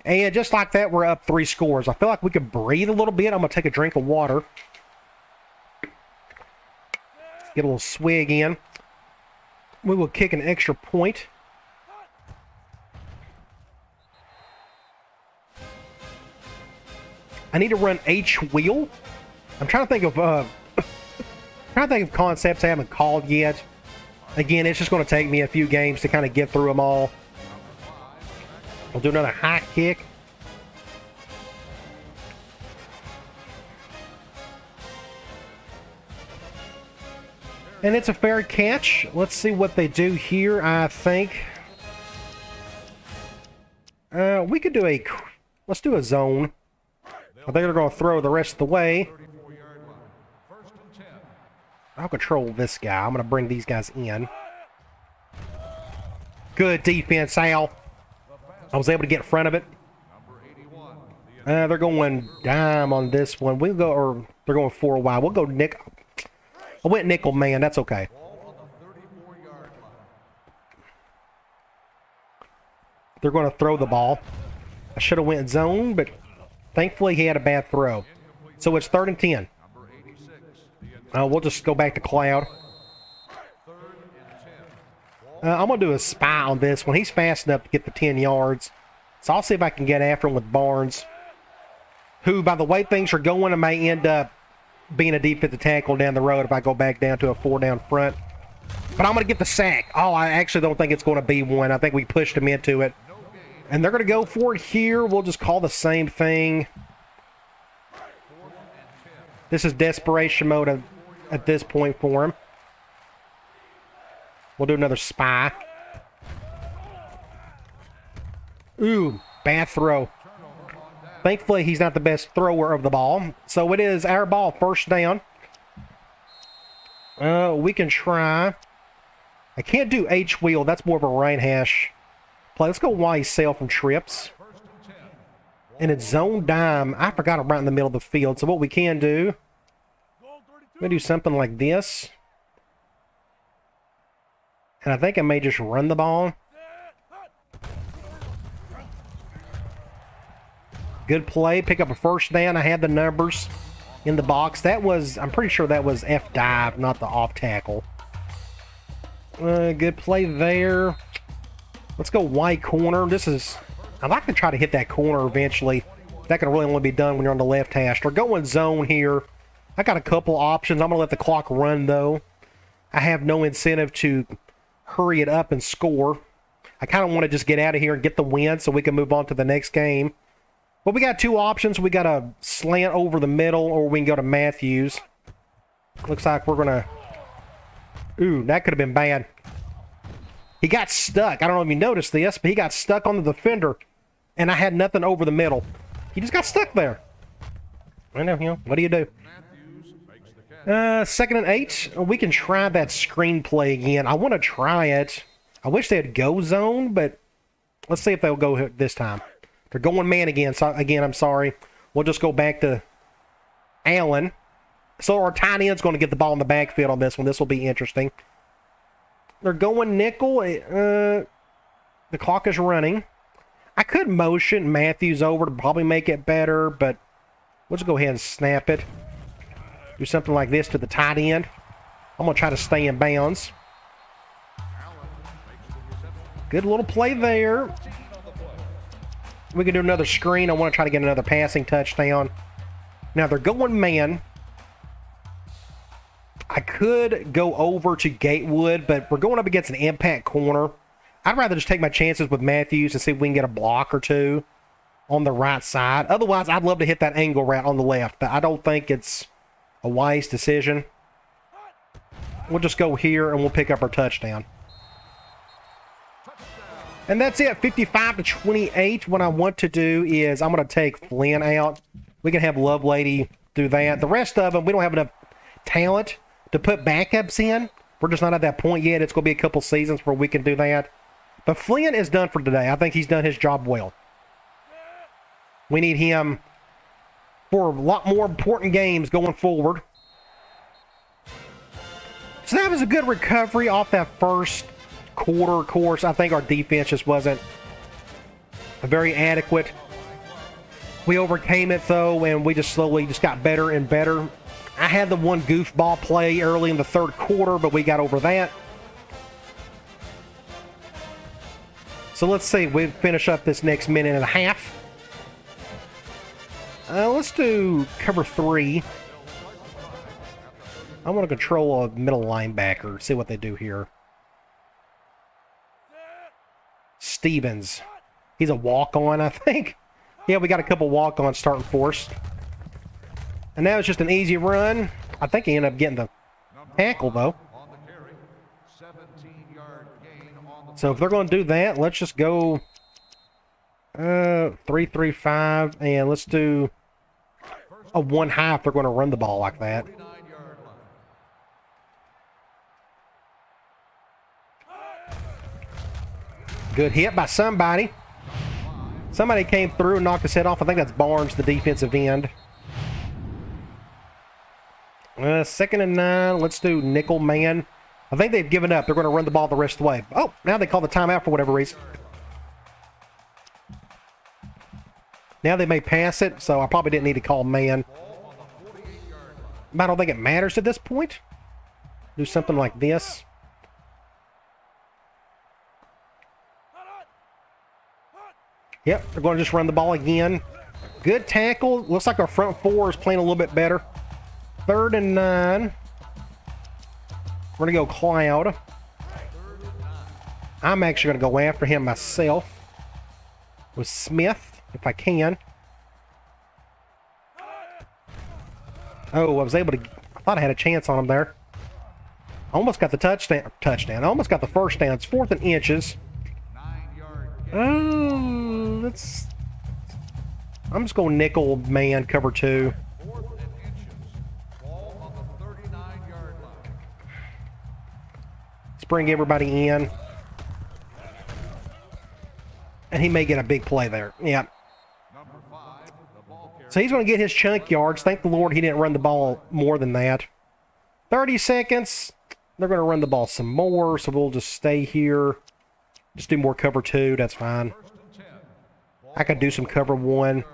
[SPEAKER 1] And just like that, we're up 3 scores. I feel like we could breathe a little bit. I'm going to take a drink of water. Get a little swig in. We will kick an extra point. I need to run H wheel. I'm trying to think of concepts I haven't called yet. Again, it's just going to take me a few games to kind of get through them all. We'll do another high kick. And it's a fair catch. Let's see what they do here. I think we could do let's do a zone. I think they're going to throw the rest of the way. I'll control this guy. I'm going to bring these guys in. Good defense, Al. I was able to get in front of it. They're going dime on this one. We'll go, or they're going 4 wide. We'll go nickel. I went nickel man. That's okay. They're going to throw the ball. I should have went zone, but thankfully he had a bad throw. So it's 3rd and 10. We'll just go back to Cloud. I'm going to do a spy on this one. He's fast enough to get the 10 yards. So I'll see if I can get after him with Barnes, who, by the way things are going, I may end up being a defensive tackle down the road if I go back down to a 4 down front. But I'm going to get the sack. Oh, I actually don't think it's going to be one. I think we pushed him into it. And they're going to go for it here. We'll just call the same thing. This is desperation mode at this point for him. We'll do another spy. Ooh, bad throw. Thankfully, he's not the best thrower of the ball. So it is our ball, 1st down. We can try. I can't do H-wheel. That's more of a right hash play. Let's go Y-sail from trips. And it's zone dime. I forgot I'm right in the middle of the field. So what we can do, we do something like this. And I think I may just run the ball. Good play. Pick up a 1st down. I had the numbers in the box. That was, I'm pretty sure that was F dive, not the off tackle. Good play there. Let's go white corner. I'd like to try to hit that corner eventually. That can really only be done when you're on the left hash. We're going zone here. I got a couple options. I'm going to let the clock run, though. I have no incentive to hurry it up and score. I kind of want to just get out of here and get the win so we can move on to the next game. But we got 2 options. We got a slant over the middle, or we can go to Matthews. Looks like we're going to... Ooh, that could have been bad. He got stuck. I don't know if you noticed this, but he got stuck on the defender, and I had nothing over the middle. He just got stuck there. I know, what do you do? 2nd and 8. We can try that screenplay again. I want to try it. I wish they had go zone, but let's see if they'll go this time. They're going man again. So again, I'm sorry. We'll just go back to Allen. So our tight end's going to get the ball in the backfield on this one. This will be interesting. They're going nickel. The clock is running. I could motion Matthews over to probably make it better, but let's go ahead and snap it. Do something like this to the tight end. I'm going to try to stay in bounds. Good little play there. We can do another screen. I want to try to get another passing touchdown. Now they're going man. I could go over to Gatewood, but we're going up against an impact corner. I'd rather just take my chances with Matthews and see if we can get a block or two on the right side. Otherwise, I'd love to hit that angle route on the left, but I don't think it's a wise decision. We'll just go here and we'll pick up our touchdown. And that's it, 55-28. What I want to do is I'm going to take Flynn out. We can have Lovelady do that. The rest of them, we don't have enough talent to put backups in. We're just not at that point yet. It's going to be a couple seasons where we can do that. But Flynn is done for today. I think he's done his job well. We need him for a lot more important games going forward. So that was a good recovery off that first quarter. Of course, I think our defense just wasn't very adequate. We overcame it, though, and we just slowly just got better and better. I had the one goofball play early in the third quarter, but we got over that. So let's see. We finish up this next minute and a half. Let's do cover 3. I want to control a middle linebacker. See what they do here. Stevens. He's a walk-on, I think. Yeah, we got a couple walk-ons starting for us. And now it's just an easy run. I think he ended up getting the tackle, though. So if they're going to do that, let's just go 3-3-5, and let's do a 1-high if they're going to run the ball like that. Good hit by somebody. Somebody came through and knocked his head off. I think that's Barnes, the defensive end. 2nd and 9. Let's do nickel man. I think they've given up. They're going to run the ball the rest of the way. Oh, now they call the timeout for whatever reason. Now they may pass it, so I probably didn't need to call man. But I don't think it matters at this point. Do something like this. Yep, they're going to just run the ball again. Good tackle. Looks like our front 4 is playing a little bit better. 3rd and 9. We're going to go Cloud. I'm actually going to go after him myself with Smith, if I can. Oh, I was able to... I thought I had a chance on him there. Almost got the touchdown. I almost got the first down. It's 4th and inches. Oh, let's... I'm just going nickel man, cover 2. Let's bring everybody in. And he may get a big play there. Yeah. So he's going to get his chunk yards. Thank the Lord he didn't run the ball more than that. 30 seconds. They're going to run the ball some more, so we'll just stay here. Just do more cover 2. That's fine. I could do some cover 1.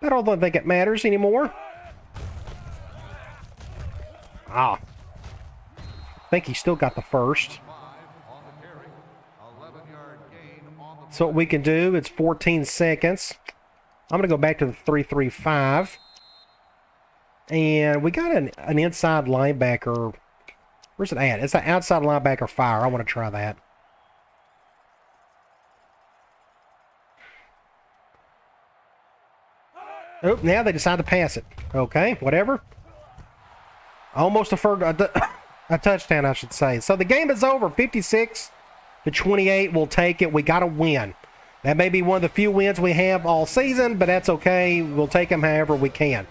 [SPEAKER 1] I don't think it matters anymore. Ah. I think he still got the first. So what we can do, it's 14 seconds. I'm going to go back to the 3-3-5. And we got an inside linebacker. Where's it at? It's an outside linebacker fire. I want to try that. Oh, now they decide to pass it. Okay, whatever. Almost a touchdown, I should say. So the game is over. 56-28. We'll take it. We got to win. That may be one of the few wins we have all season, but that's okay. We'll take them however we can.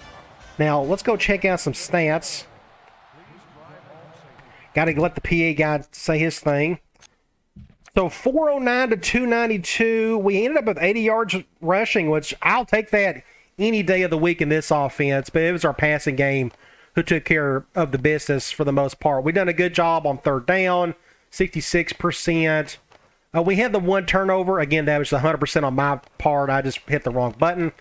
[SPEAKER 1] Now, let's go check out some stats. Got to let the PA guy say his thing. So 409 to 292. We ended up with 80 yards rushing, which I'll take that any day of the week in this offense, but it was our passing game who took care of the business for the most part. We done a good job on third down, 66%. We had the one turnover. Again, that was 100% on my part. I just hit the wrong button.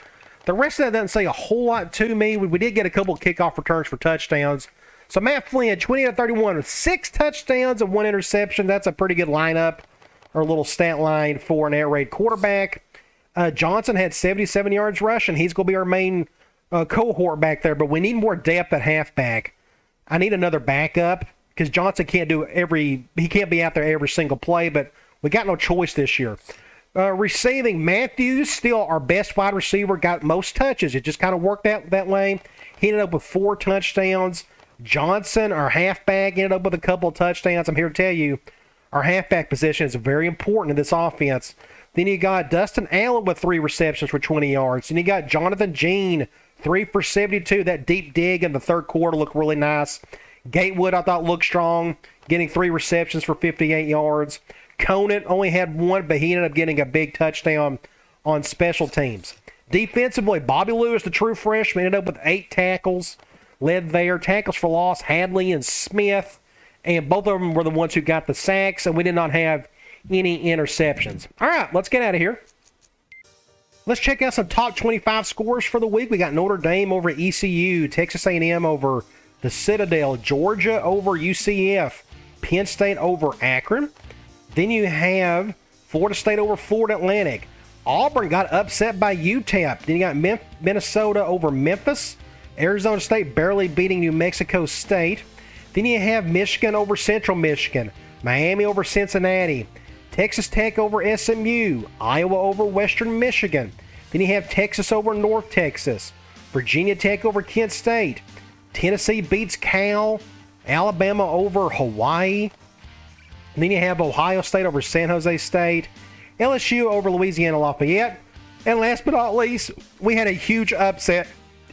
[SPEAKER 1] The rest of that doesn't say a whole lot to me. We did get a couple of kickoff returns for touchdowns. So Matt Flynn, 20-31 with 6 touchdowns and 1 interception. That's a pretty good lineup, or a little stat line for an air raid quarterback. Johnson had 77 yards rushing. He's going to be our main cohort back there, but we need more depth at halfback. I need another backup because Johnson can't be out there every single play, but we got no choice this year. Receiving, Matthews, still our best wide receiver, got most touches. It just kind of worked out that way. He ended up with 4 touchdowns. Johnson, our halfback, ended up with a couple of touchdowns. I'm here to tell you, our halfback position is very important in this offense. Then you got Dustin Allen with 3 receptions for 20 yards. Then you got Jonathan Jean, 3 for 72. That deep dig in the third quarter looked really nice. Gatewood, I thought, looked strong, getting 3 receptions for 58 yards. Conant only had 1, but he ended up getting a big touchdown on special teams. Defensively, Bobby Lewis, the true freshman, ended up with 8 tackles. Led there. Tackles for loss, Hadley and Smith. And both of them were the ones who got the sacks, and we did not have any interceptions. All right, let's get out of here. Let's check out some top 25 scores for the week. We got Notre Dame over ECU, Texas A&M over the Citadel, Georgia over UCF, Penn State over Akron. Then you have Florida State over Florida Atlantic. Auburn got upset by UTEP. Then you got Minnesota over Memphis. Arizona State barely beating New Mexico State. Then you have Michigan over Central Michigan. Miami over Cincinnati. Texas Tech over SMU. Iowa over Western Michigan. Then you have Texas over North Texas. Virginia Tech over Kent State. Tennessee beats Cal. Alabama over Hawaii. And then you have Ohio State over San Jose State. LSU over Louisiana Lafayette. And last but not least, we had a huge upset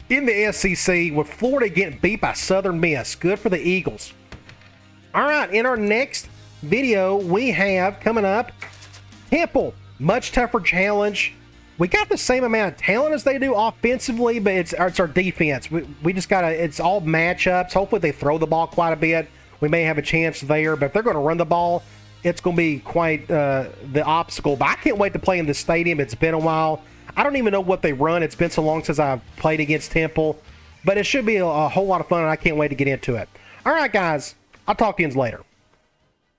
[SPEAKER 1] in the SEC with Florida getting beat by Southern Miss. Good for the Eagles. All right, in our next video, we have coming up Temple. Much tougher challenge. We got the same amount of talent as they do offensively, but it's our defense. We just got to, it's all matchups. Hopefully they throw the ball quite a bit. We may have a chance there, but if they're going to run the ball, it's going to be quite the obstacle. But I can't wait to play in this stadium. It's been a while. I don't even know what they run. It's been so long since I've played against Temple. But it should be a whole lot of fun, and I can't wait to get into it. All right, guys. I'll talk to you later.